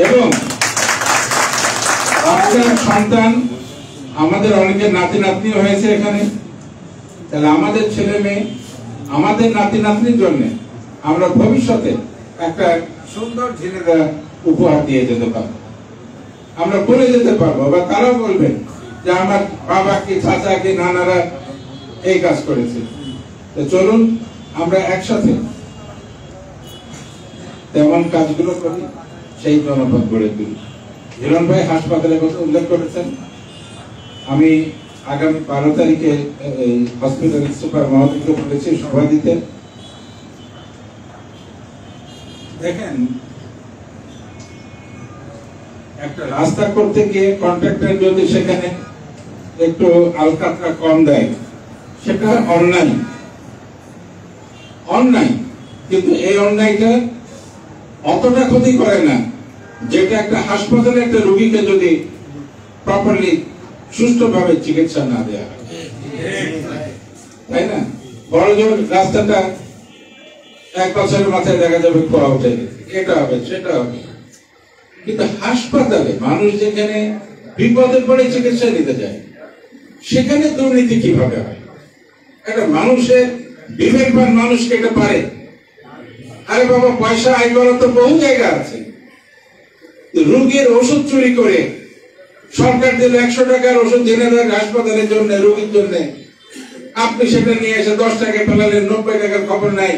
এবং আপনার সন্তান আমাদের অনেকের নাতি নাতনি হয়েছে এখানে, তাহলে আমাদের ছেলে মেয়ে আমাদের নাতি নাতনির জন্য আমরা ভবিষ্যতে একটা সুন্দর ঝিনেদা উপহার দিয়ে যেতে পারবো, আমরা বলে যেতে পারবো, বা তারাও বলবেন যে আমার বাবা কি চাচা কি নানারা এই কাজ করেছে। তো চলুন আমরা একসাথে তেমন কাজগুলো করি, সেই জনপদ গড়ে তুলি। হিরণ ভাই হাসপাতালের কথা উল্লেখ করেছেন। আমি আগামী 12 তারিখে হসপিটাল সুপার মহোদয়কে বলেছি সভা দিতে। দেখেন, একটা রাস্তা করতে গিয়ে কন্ট্রাক্টর যদি সেখানে একটু আলকাতরা কম দেয়, সেটা অন্যায়। কিন্তু এই অন্যায়টা অতটা ক্ষতি করে না যেটা একটা হাসপাতালে একটা রোগীকে যদি প্রপারলি সুষ্ঠুভাবে চিকিৎসা না দেওয়া হয়, তাই না? বড় জোর রাস্তাটা 1 বছরের মাথায় দেখা যাবে খোয়া উঠে গেছে, এটা হবে সেটা হবে, কিন্তু হাসপাতালে মানুষ যেখানে বিপদে পড়ে চিকিৎসা নিতে যায় সেখানে দুর্নীতি কিভাবে হয়? একটা মানুষের বিবেকবান মানুষকে এটা পারে। আরে বাবা, পয়সা আয় করার তো বহু জায়গা আছে। রোগীর ওষুধ চুরি করে সরকার দিল 100 টাকার ওষুধ জেনে দেন হাসপাতালের জন্য, রোগীর জন্য, আপনি সেটা নিয়ে এসে 10 টাকা ফেলালেন, 90 টাকার খবর নাই।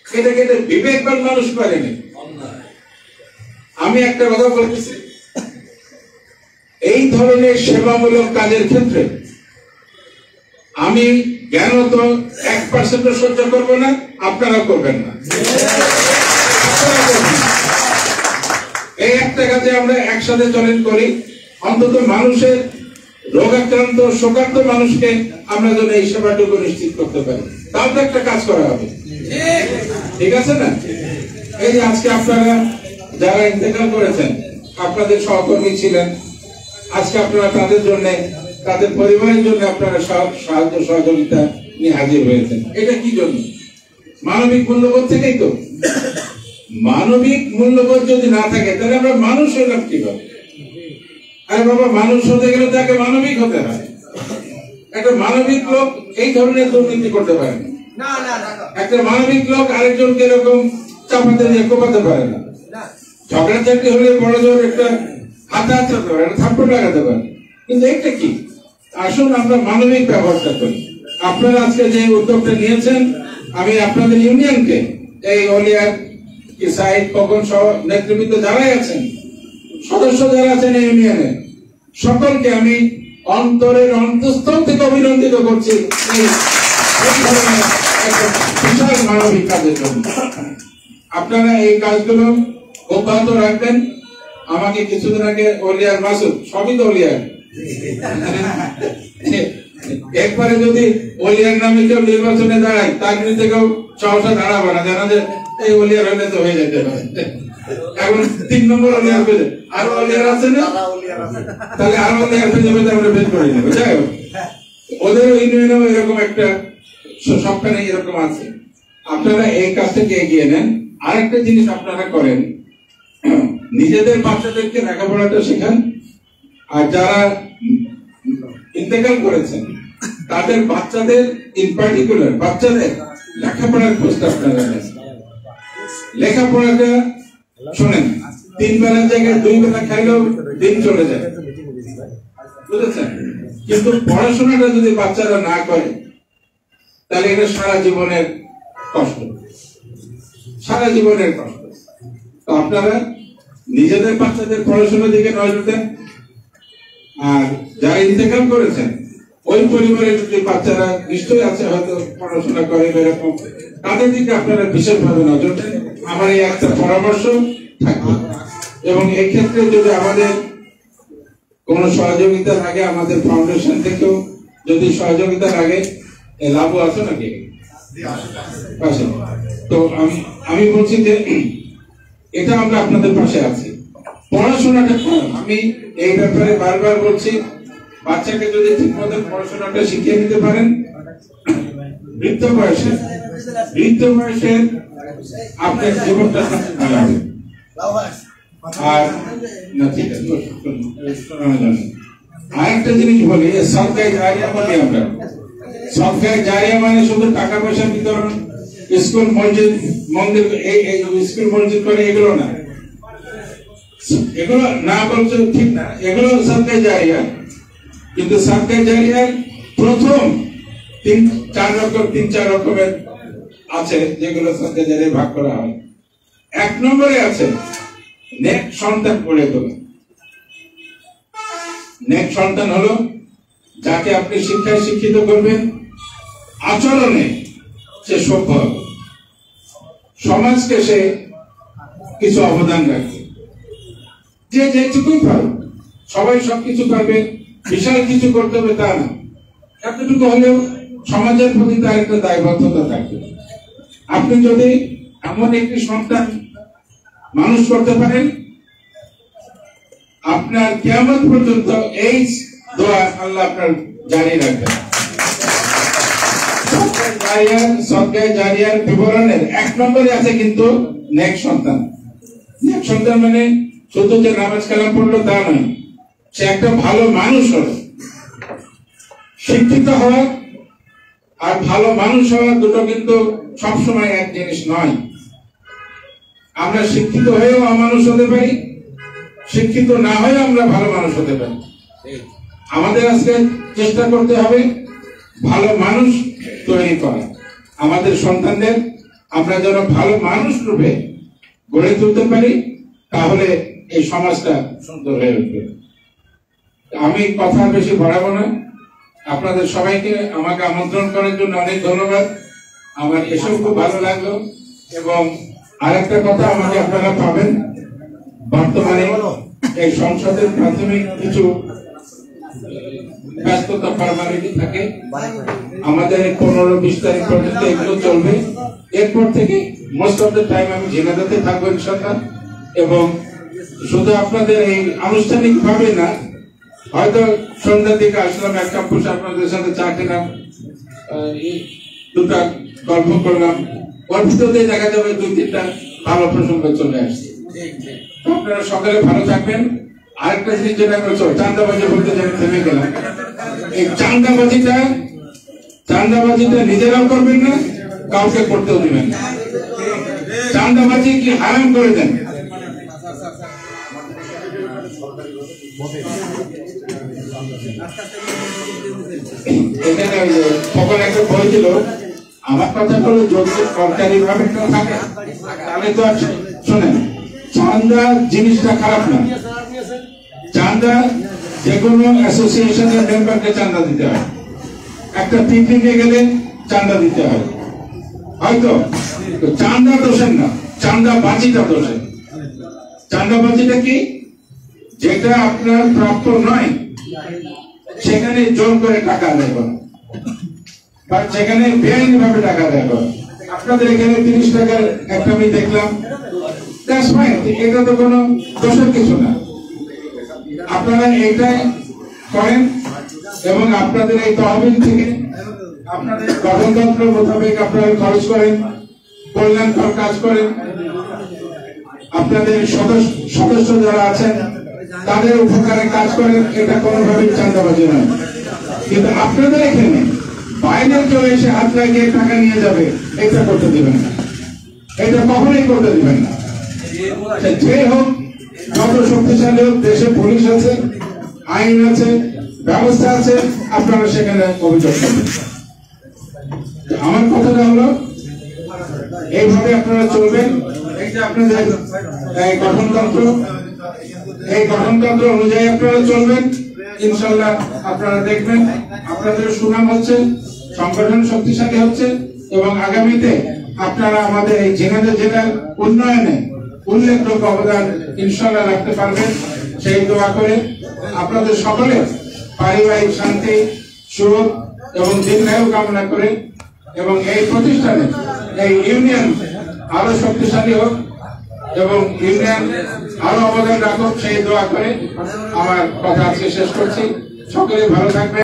এটাকে বিবেকবান মানুষ পারেনি। আমি একটা কথা বলতেছি, এই ধরনের সেবামূলক কাজের ক্ষেত্রে আমি জ্ঞানত 1% সহ্য করব না, আপনারা করবেন না। এই একটা কাজে আমরা একসাথে চলেন করি, অন্তত মানুষের রোগাক্রান্ত শোকাক্ত মানুষকে আমরা যেন এই সেবাটুকু নিশ্চিত করতে পারি, তাও তো একটা কাজ করা হবে। ঠিক আছে না? এই যে আজকে আপনারা যারা ইন্তেকাল করেছেন, আপনাদের সহকর্মী ছিলেন, আজকে আপনারা তাদের জন্য, তাদের পরিবারের জন্য আপনারা সাহায্য সহযোগিতা নিয়ে হাজির হয়েছেন। এটা কি জন্য? মানবিক মূল্যবোধ থেকেই তো। মানবিক মূল্যবোধ যদি না থাকে তাহলে আমরা মানুষ হইলাম কিভাবে? আরে বাবা, মানুষ হতে গেলে তাকে মানবিক হতে হয়। একটা মানবিক লোক এই ধরনের দুর্নীতি করতে পারে না। একটা মানবিক লোক আরেকজনকে এরকম চাপাতে দিয়ে কোপাতে পারে না। ঝগড়াঝাটি হলে বড় জোর একটা হাতাহাতি হতে পারে, একটা থাপ্পড় লাগাতে পারে, কিন্তু এটা কি? আসুন আমরা মানবিক ব্যবহারটা করি। আপনারা আজকে যে উদ্যোগটা নিয়েছেন, আমি আপনাদের ইউনিয়নকে, এই অলিয়ার কি সাইড কখন সহ নেতৃবৃন্দ যারাই আছেন, সদস্য যারা আছেন এই ইউনিয়নে, সকলকে আমি অন্তরের অন্তঃস্থল থেকে অভিনন্দিত করছি এই ধরনের একটা বিশাল মানবিক কাজের জন্য। আপনারা এই কাজগুলো অব্যাহত রাখবেন। আমাকে কিছুদিন আগে অলিয়ার মাসুদ, সবই তো অলিয়ার, একবারে যদি অলিয়ার নামে কেউ নির্বাচনে দাঁড়ায় তার বিরুদ্ধে কেউ সহসা দাঁড়াবে না, জানা যে এই অলিয়ার হলে তো হয়ে যেতে পারে। এখন 3 নম্বর অলিয়ার পেয়ে আরো অলিয়ার আছে না, তাহলে আরো অলিয়ার পেয়ে যাবে, আমরা বের করে নেবো। যাই হোক, ওদের ইউনিয়নেও এরকম একটা সবখানে এরকম আছে। আপনারা এই কাজটাকে এগিয়ে নেন। আরেকটা জিনিস আপনারা করেন, নিজেদের বাচ্চাদেরকে লেখাপড়াটা শেখান, আর যারা ইন্তেকাল করেছেন তাদের বাচ্চাদের, ইন পার্টিকুলার বাচ্চাদের লেখাপড়ার খোঁজটা আপনারা নেন। লেখাপড়াটা শোনেন, 3 বেলার জায়গায় 2 বেলা খাইলেও দিন চলে যায়, বুঝেছেন? কিন্তু পড়াশোনাটা যদি বাচ্চারা না করে তাহলে এটা সারা জীবনের কষ্ট, সারা জীবনের কষ্ট। তো আপনারা নিজেদের বাচ্চাদের পড়াশোনার দিকে নজর দেন, আর যারা ইন্তেকাল করেছেন ওই পরিবারের যদি বাচ্চারা নিশ্চয়ই আছে হয়তো পড়াশোনা করে এরকম, তাদের দিকে আপনারা বিশেষভাবে নজর দেন। আমার এই একটা পরামর্শ থাকবে। এবং এই ক্ষেত্রে যদি আমাদের কোনো সহযোগিতা লাগে, আমাদের ফাউন্ডেশন থেকেও যদি সহযোগিতা লাগে, লাভও আছে নাকি পাশে? তো আমি বলছি যে এটা আমরা আপনাদের পাশে আছি। পড়াশোনাটা আমি এই ব্যাপারে বারবার বলছি, বাচ্চাকে যদি ঠিক মতো পড়াশোনাটা শিখিয়ে নিতে পারেন, বৃদ্ধ বয়সে আপনার জীবনটা আর না ঠিক আছে আরেকটা জিনিস বলি, সরকারি জারিয়া বলি আমরা। সরকারি জারিয়া মানে শুধু টাকা পয়সা বিতরণ, স্কুল মসজিদ মন্দির স্কুল মসজিদ করে এগুলো না, এগুলো না বলছে ঠিক না, এগুলো সরকারি জারিয়া। কিন্তু সরকারি জারিয়ার প্রথম 3-4 রকমের আছে যেগুলো সরকারি জারিয়া ভাগ করা হয়। 1 নম্বরে আছে নেক সন্তান গড়ে তোলা। নেক সন্তান হলো যাকে আপনি শিক্ষায় শিক্ষিত করবেন, আচরণে সে সভ্য হবে, সমাজকে সে কিছু অবদান রাখবে। যে যেটুকুই পারবে, সবাই সবকিছু পারবে, বিশাল কিছু করতে হবে তা না, এতটুকু হলেও সমাজের প্রতি তার একটা দায়বদ্ধতা থাকবে। আপনি যদি এমন একটি সন্তান মানুষ করতে পারেন, আপনার কিয়ামত পর্যন্ত এই দোয়া আল্লাহ আপনার জারি রাখবেন। সরকারি জারিয়ার বিবরণের 1 নম্বরে আছে কিন্তু নেক সন্তান। নেক সন্তান মানে শুধু যে নামাজ কালাম পড়লো তা নয়, সে একটা ভালো মানুষ হলো। শিক্ষিত হওয়া আর ভালো মানুষ হওয়া দুটো কিন্তু সবসময় এক জিনিস নয়। আমরা শিক্ষিত হয়েও অমানুষ হতে পারি, শিক্ষিত না হয়ে আমরা ভালো মানুষ হতে পারি। আমাদের আজকে চেষ্টা করতে হবে ভালো মানুষ তৈরি করা। আমাদের সন্তানদের আমরা যেন ভালো মানুষ রূপে গড়ে তুলতে পারি, তাহলে এই সমাজটা সুন্দর হয়ে উঠবে। আমি কথা বেশি বাড়াবো না। আপনাদের সবাইকে আমাকে আমন্ত্রণ করার জন্য অনেক ধন্যবাদ। আমার এসব খুব ভালো লাগলো। এবং আরেকটা কথা আমাকে আপনারা পাবেন, বর্তমানে এই সংসদের প্রাথমিক কিছু ব্যস্ততা ফরমালিটি থাকে, আমাদের 15-20 তারিখ পর্যন্ত এগুলো চলবে। এরপর থেকে মোস্ট অফ দ্য টাইম আমি ঝিনাইদহে থাকবো ইনশাআল্লাহ। এবং শুধু আপনাদের এই আনুষ্ঠানিক ভাবে না, হয়তো সন্ধ্যার দিকে আসলাম, 1 কাপ বসে আপনাদের সাথে চা খেলাম, 2টা গল্প করলাম, গল্পতে দেখা যাবে 2-3টা ভালো প্রসঙ্গ চলে আসছে। আপনারা সকালে ভালো থাকবেন। আরেকটা জিনিস যেটা করছো, চাঁদাবাজি বলতে যাবে থেমে গেলাম। এই চাঁদাবাজিটা নিজেরাও করবেন না, কাউকে করতেও দিবেন না। চাঁদাবাজি কি হারাম করে দেন। এখানে তখন একটা বই ছিল, আমার কথা হলো যদি সরকারি ভাবে থাকে তাহলে তো আর শোনেন, চাঁদা জিনিসটা খারাপ না। চাঁদা যে কোনো অ্যাসোসিয়েশনের মেম্বারকে চাঁদা দিতে হয়, একটা পিকনিকে গেলে চাঁদা দিতে হয়, হয়তো চাঁদা দোষের না, চাঁদাবাজিটা দোষের। চাঁদাবাজিটা কি? যেটা আপনার প্রাপ্য নয় সেখানে জোর করে টাকা আদায় করা, বা সেখানে বেআইনি ভাবে টাকা আদায় করা। আপনাদের এখানে 30 টাকার একটা আমি দেখলাম, এটা তো কোনো দোষের কিছু না। আপনারা এইটাই করেন এবং আপনাদের এই তহবিল থেকে আপনাদের গঠনতন্ত্র মোতাবেক আপনারা খরচ করেন, কল্যাণকর কাজ করেন। আপনাদের সদস্য যারা আছেন তাদের উপকারে কাজ করেন, এটা কোনোভাবেই চাঁদাবাজি নয়। কিন্তু আপনাদের এখানে বাইরে চলে এসে হাত লাগিয়ে টাকা নিয়ে যাবে, এটা করতে দিবেন না, এটা কখনোই করতে দিবেন না। যে হোক, যত শক্তিশালী হোক, দেশে পুলিশ আছে, আইন আছে, ব্যবস্থা আছে, আপনারা সেখানে অভিযোগ করবেন। আমার কথাটা হলো এইভাবে আপনারা চলবেন। এই যে আপনাদের এই গঠনতন্ত্র অনুযায়ী আপনারা চলবেন, ইনশাল্লাহ আপনারা দেখবেন আপনাদের সুনাম হচ্ছে, সংগঠন শক্তিশালী হচ্ছে এবং আগামীতে আপনারা আমাদের এই ঝিনাইদহ জেলার উন্নয়নে উল্লেখযোগ্য অবদান ইনশাল্লাহ রাখতে পারবেন। সেই দোয়া করে আপনাদের সকলের পারিবারিক শান্তি, সুখ এবং দীর্ঘায়ু কামনা করে এবং এই প্রতিষ্ঠানে এই ইউনিয়ন আরো শক্তিশালী হোক এবং ইউনিয়ন আরো অবদান রাখুক, সেই দোয়া করে আমার কথা আজকে শেষ করছি। সকলে ভালো থাকবেন।